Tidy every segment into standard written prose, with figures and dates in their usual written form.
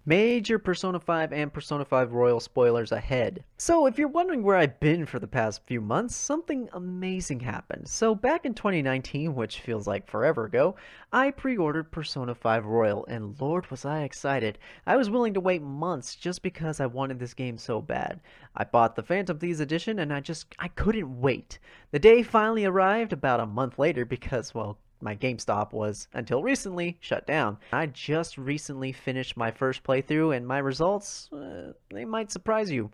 Major Persona 5 and Persona 5 Royal spoilers ahead. So, if you're wondering where I've been for the past few months, something amazing happened. So, back in 2019, which feels like forever ago, I pre-ordered Persona 5 Royal, and Lord was I excited. I was willing to wait months just because I wanted this game so bad. I bought the Phantom Thieves edition and I couldn't wait. The day finally arrived about a month later because, well, my GameStop was, until recently, shut down. I just recently finished my first playthrough, and my results, they might surprise you.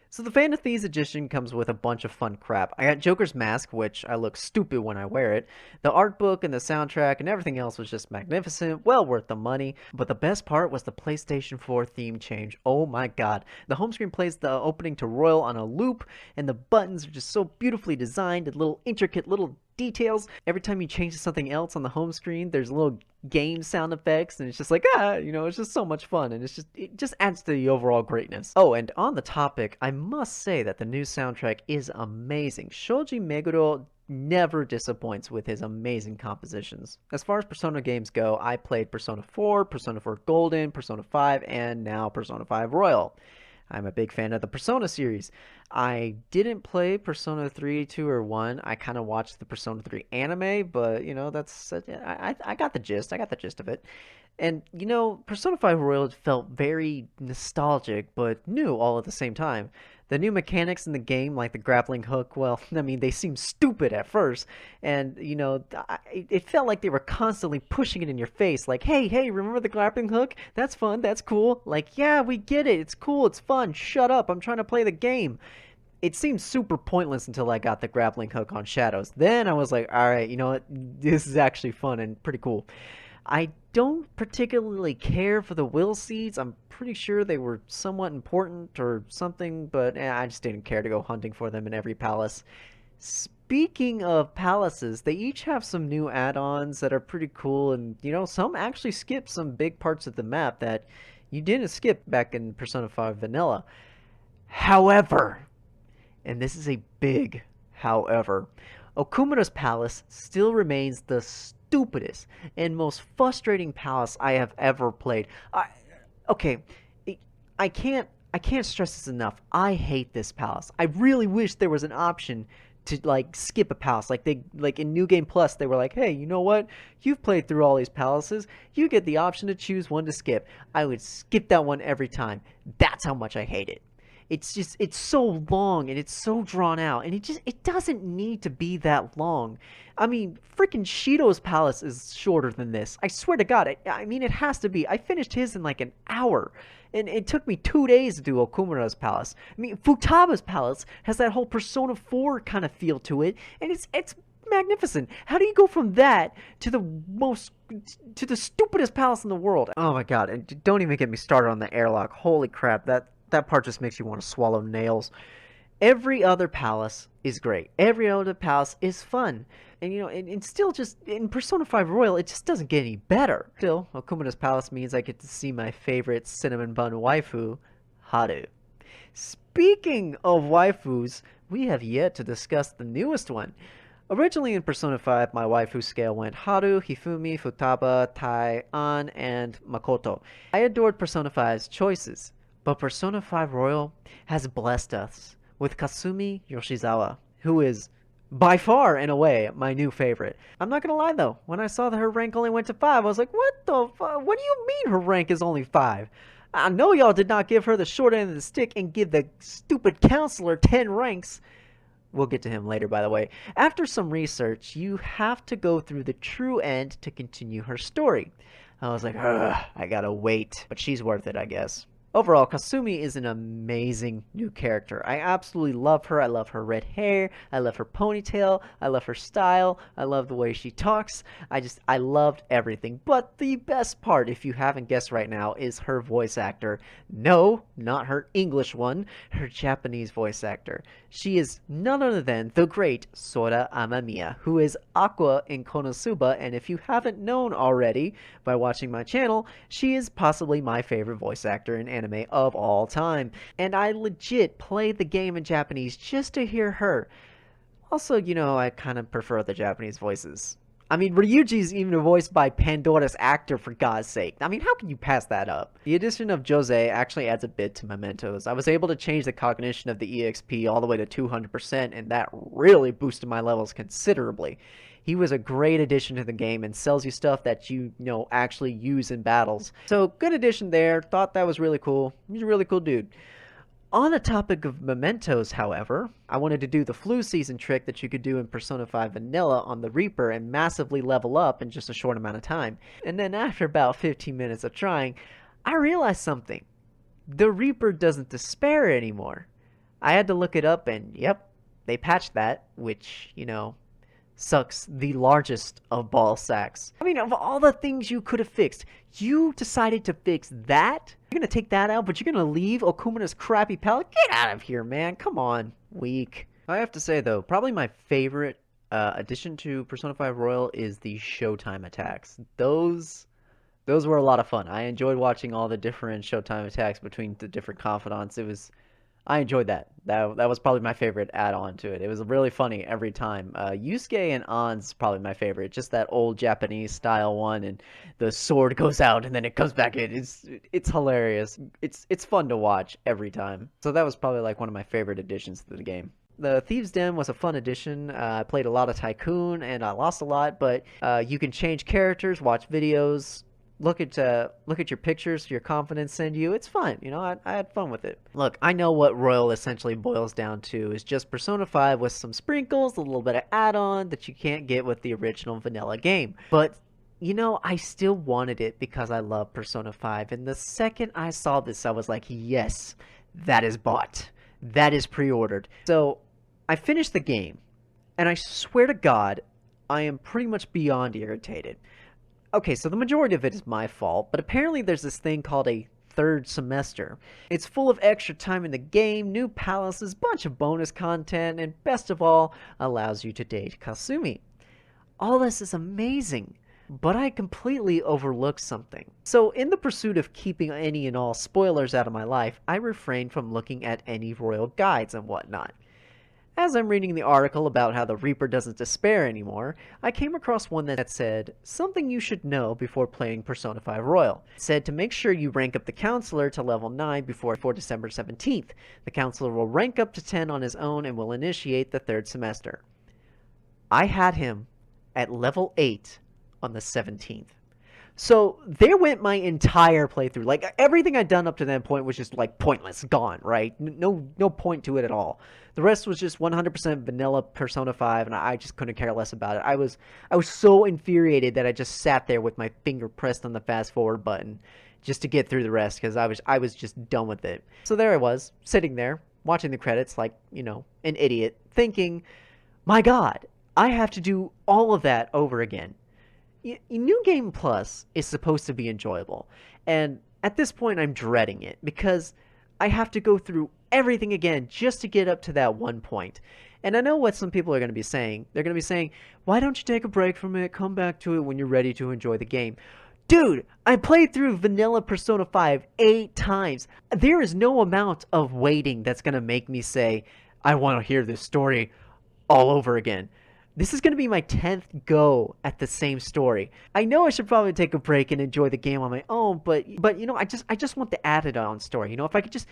So the Phantom Thieves edition comes with a bunch of fun crap. I got Joker's mask, which I look stupid when I wear it. The art book and the soundtrack and everything else was just magnificent, well worth the money. But the best part was the PlayStation 4 theme change. Oh my god. The home screen plays the opening to Royal on a loop, and the buttons are just so beautifully designed and little intricate little details. Every time you change to something else on the home screen, there's little game sound effects, and it's just like, it's just so much fun, and it just adds to the overall greatness. Oh, and on the topic, I must say that the new soundtrack is amazing. Shoji Meguro never disappoints with his amazing compositions. As far as Persona games go, I played Persona 4, Persona 4 Golden, Persona 5, and now Persona 5 Royal. I'm a big fan of the Persona series. I didn't play Persona 3, 2, or 1. I kind of watched the Persona 3 anime, but, I got the gist. I got the gist of it. And, Persona 5 Royal felt very nostalgic, but new all at the same time. The new mechanics in the game, like the grappling hook, well, I mean, they seem stupid at first. And, it felt like they were constantly pushing it in your face. Like, hey, remember the grappling hook? That's fun, that's cool. Like, yeah, we get it. It's cool, it's fun. Shut up, I'm trying to play the game. It seemed super pointless until I got the grappling hook on Shadows. Then I was like, alright, you know what? This is actually fun and pretty cool. I don't particularly care for the will seeds. I'm pretty sure they were somewhat important or something, but I just didn't care to go hunting for them in every palace. Speaking of palaces, they each have some new add-ons that are pretty cool, and some actually skip some big parts of the map that you didn't skip back in Persona 5 Vanilla. However, and this is a big however, Okumura's palace still remains the stupidest and most frustrating palace I have ever played. Okay, I can't stress this enough. I hate this palace. I really wish there was an option to skip a palace. Like in New Game Plus, they were like, "Hey, you know what? You've played through all these palaces. You get the option to choose one to skip." I would skip that one every time. That's how much I hate it. It's so long and it's so drawn out, and it doesn't need to be that long. I mean, freaking Shido's palace is shorter than this. I swear to God. I mean, it has to be. I finished his in like an hour, and it took me 2 days to do Okumura's palace. I mean, Futaba's palace has that whole Persona 4 kind of feel to it, and it's magnificent. How do you go from that to the stupidest palace in the world? Oh my God! And don't even get me started on the airlock. Holy crap! That part just makes you want to swallow nails. Every other palace is great. Every other palace is fun. And still just, in Persona 5 Royal, it just doesn't get any better. Still, Okumura's palace means I get to see my favorite cinnamon bun waifu, Haru. Speaking of waifus, we have yet to discuss the newest one. Originally in Persona 5, my waifu scale went Haru, Hifumi, Futaba, Tai, An, and Makoto. I adored Persona 5's choices. But Persona 5 Royal has blessed us with Kasumi Yoshizawa, who is, by far and away, my new favorite. I'm not gonna lie though, when I saw that her rank only went to 5, I was like, what the fuck? What do you mean her rank is only 5? I know y'all did not give her the short end of the stick and give the stupid counselor 10 ranks. We'll get to him later, by the way. After some research, you have to go through the true end to continue her story. I was like, ugh, I gotta wait. But she's worth it, I guess. Overall, Kasumi is an amazing new character. I absolutely love her. I love her red hair. I love her ponytail. I love her style. I love the way she talks. I loved everything. But the best part, if you haven't guessed right now, is her voice actor. No, not her English one, her Japanese voice actor. She is none other than the great Sora Amamiya, who is Aqua in Konosuba, and if you haven't known already by watching my channel, she is possibly my favorite voice actor in anime of all time. And I legit played the game in Japanese just to hear her. Also, I kind of prefer the Japanese voices. I mean, Ryuji's even voiced by Pandora's actor, for God's sake. I mean, how can you pass that up? The addition of Jose actually adds a bit to Mementos. I was able to change the cognition of the EXP all the way to 200%, and that really boosted my levels considerably. He was a great addition to the game and sells you stuff that you know actually use in battles. So, good addition there. Thought that was really cool. He's a really cool dude. On the topic of mementos, however, I wanted to do the flu season trick that you could do in Persona 5 Vanilla on the Reaper and massively level up in just a short amount of time. And then after about 15 minutes of trying, I realized something. The Reaper doesn't despair anymore. I had to look it up and, yep, they patched that, which, you know, sucks the largest of ball sacks. I mean, of all the things you could have fixed, you decided to fix that? You're gonna take that out, but you're gonna leave Okumina's crappy palette? Get out of here, man. Come on. Weak. I have to say, though, probably my favorite addition to Persona 5 Royal is the Showtime Attacks. Those were a lot of fun. I enjoyed watching all the different Showtime Attacks between the different confidants. I enjoyed that. That was probably my favorite add-on to it. It was really funny every time. Yusuke and Ann's probably my favorite. Just that old Japanese style one, and the sword goes out and then it comes back in. It's hilarious. It's fun to watch every time. So that was probably like one of my favorite additions to the game. The Thieves' Den was a fun addition. I played a lot of Tycoon and I lost a lot, but you can change characters, watch videos, look at your pictures, your confidence send you. It's fun, you know. I had fun with it. Look, I know what Royal essentially boils down to is just Persona 5 with some sprinkles, a little bit of add-on that you can't get with the original vanilla game. But you know, I still wanted it because I love Persona 5, and the second I saw this, I was like, yes, that is bought. That is pre-ordered. So I finished the game, and I swear to God, I am pretty much beyond irritated. Okay, so the majority of it is my fault, but apparently there's this thing called a third semester. It's full of extra time in the game, new palaces, bunch of bonus content, and best of all, allows you to date Kasumi. All this is amazing, but I completely overlooked something. So in the pursuit of keeping any and all spoilers out of my life, I refrained from looking at any royal guides and whatnot. As I'm reading the article about how the Reaper doesn't despair anymore, I came across one that said, something you should know before playing Persona 5 Royal. It said to make sure you rank up the Counselor to level 9 before December 17th. The Counselor will rank up to 10 on his own and will initiate the third semester. I had him at level 8 on the 17th. So there went my entire playthrough. Like, everything I'd done up to that point was just like pointless, gone, right? No point to it at all. The rest was just 100% vanilla Persona 5, and I just couldn't care less about it. I was so infuriated that I just sat there with my finger pressed on the fast forward button just to get through the rest, because I was just done with it. So there I was, sitting there, watching the credits like, you know, an idiot, thinking, my God, I have to do all of that over again. New Game Plus is supposed to be enjoyable, and at this point I'm dreading it because I have to go through everything again just to get up to that one point. And I know what some people are going to be saying. They're going to be saying, why don't you take a break from it, come back to it when you're ready to enjoy the game? Dude, I played through vanilla Persona 5 8 times. There is no amount of waiting that's going to make me say, I want to hear this story all over again. This is going to be my 10th go at the same story. I know I should probably take a break and enjoy the game on my own, but you know, I just want the added on story. You know, if I could just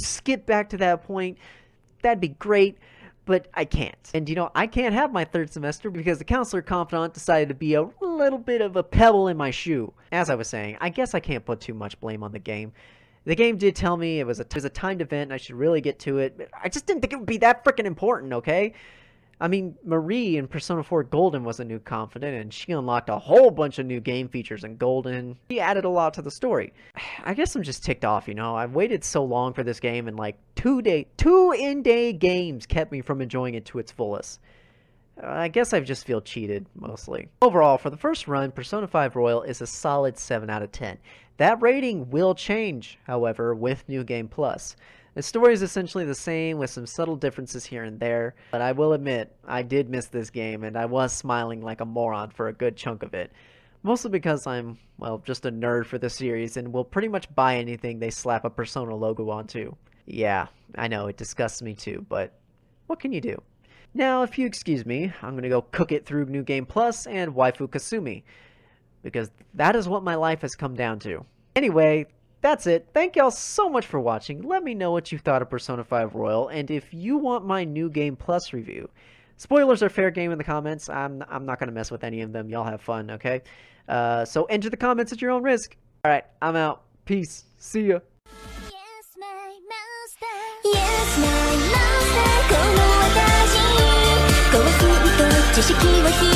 skip back to that point, that'd be great, but I can't. And you know, I can't have my third semester because the Counselor Confidant decided to be a little bit of a pebble in my shoe. As I was saying, I guess I can't put too much blame on the game. The game did tell me it was a timed event and I should really get to it, but I just didn't think it would be that freaking important, okay? I mean, Marie in Persona 4 Golden was a new confidant, and she unlocked a whole bunch of new game features in Golden. She added a lot to the story. I guess I'm just ticked off, you know? I've waited so long for this game, and like two in-day games kept me from enjoying it to its fullest. I guess I just feel cheated, mostly. Overall, for the first run, Persona 5 Royal is a solid 7 out of 10. That rating will change, however, with New Game Plus. The story is essentially the same with some subtle differences here and there, but I will admit, I did miss this game and I was smiling like a moron for a good chunk of it. Mostly because I'm, well, just a nerd for the series and will pretty much buy anything they slap a Persona logo onto. Yeah, I know, it disgusts me too, but what can you do? Now, if you excuse me, I'm gonna go cook it through New Game Plus and Waifu Kasumi, because that is what my life has come down to. Anyway, that's it. Thank y'all so much for watching. Let me know what you thought of Persona 5 Royal, and if you want my New Game Plus review. Spoilers are fair game in the comments. I'm not gonna mess with any of them. Y'all have fun, okay? So enter the comments at your own risk. Alright, I'm out. Peace. See ya. Yes, my master この私こうすると知識を